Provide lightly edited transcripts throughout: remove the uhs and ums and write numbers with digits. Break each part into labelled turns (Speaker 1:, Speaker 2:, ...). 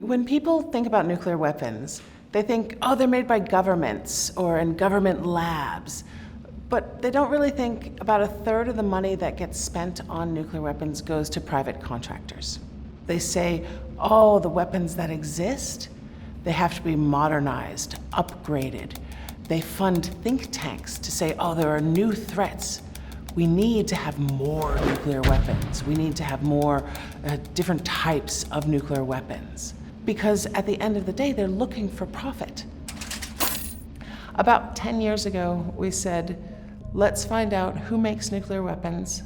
Speaker 1: When people think about nuclear weapons, they think, oh, they're made by governments or in government labs. But they don't really think about a third of the money that gets spent on nuclear weapons goes to private contractors. They say, oh, the weapons that exist, they have to be modernized, upgraded. They fund think tanks to say, oh, there are new threats. We need to have more nuclear weapons. We need to have more different types of nuclear weapons. Because at the end of the day, they're looking for profit. About 10 years ago, we said, let's find out who makes nuclear weapons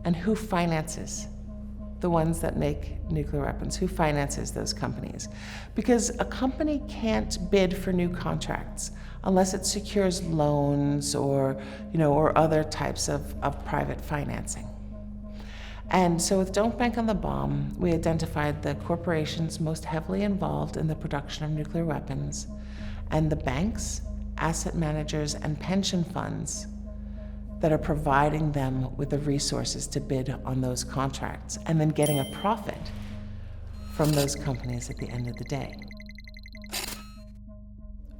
Speaker 1: and who finances the ones that make nuclear weapons, who finances those companies. Because a company can't bid for new contracts unless it secures loans or other types of private financing. And so with Don't Bank on the Bomb, we identified the corporations most heavily involved in the production of nuclear weapons and the banks, asset managers, and pension funds that are providing them with the resources to bid on those contracts and then getting a profit from those companies at the end of the day.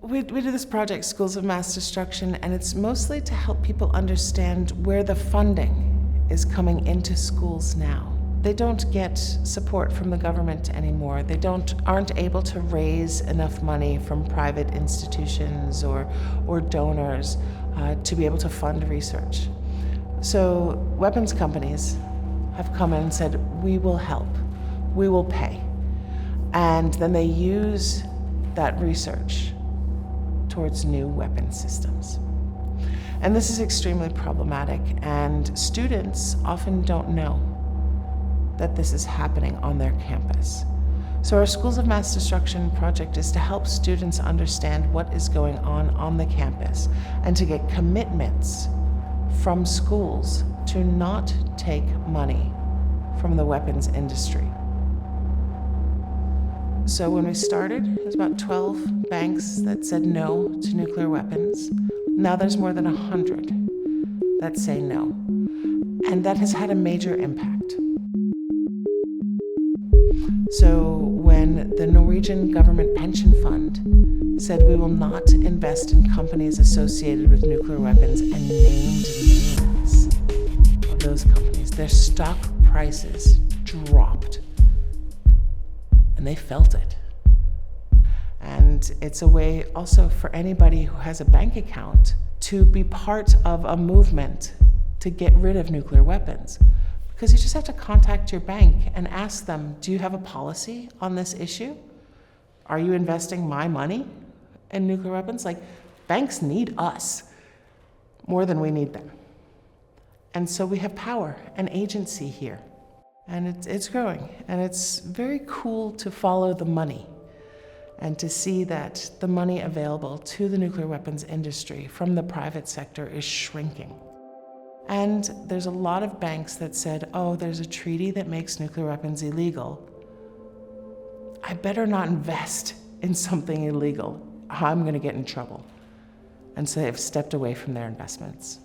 Speaker 1: We do this project, Schools of Mass Destruction, and it's mostly to help people understand where the funding is coming into schools now. They don't get support from the government anymore. They aren't able to raise enough money from private institutions or donors to be able to fund research. So weapons companies have come in and said, we will help, we will pay. And then they use that research towards new weapon systems. And this is extremely problematic, and students often don't know that this is happening on their campus. So our Schools of Mass Destruction project is to help students understand what is going on the campus and to get commitments from schools to not take money from the weapons industry. So when we started, it was about 12 banks that said no to nuclear weapons. Now there's more than 100 that say no. And that has had a major impact. So when the Norwegian government pension fund said we will not invest in companies associated with nuclear weapons and named names of those companies, their stock prices dropped. And they felt it. And it's a way also for anybody who has a bank account to be part of a movement to get rid of nuclear weapons. Because you just have to contact your bank and ask them, do you have a policy on this issue? Are you investing my money in nuclear weapons? Like, banks need us more than we need them. And so we have power and agency here. And it's growing, and it's very cool to follow the money and to see that the money available to the nuclear weapons industry from the private sector is shrinking. And there's a lot of banks that said, oh, there's a treaty that makes nuclear weapons illegal. I better not invest in something illegal. I'm going to get in trouble. And so they've stepped away from their investments.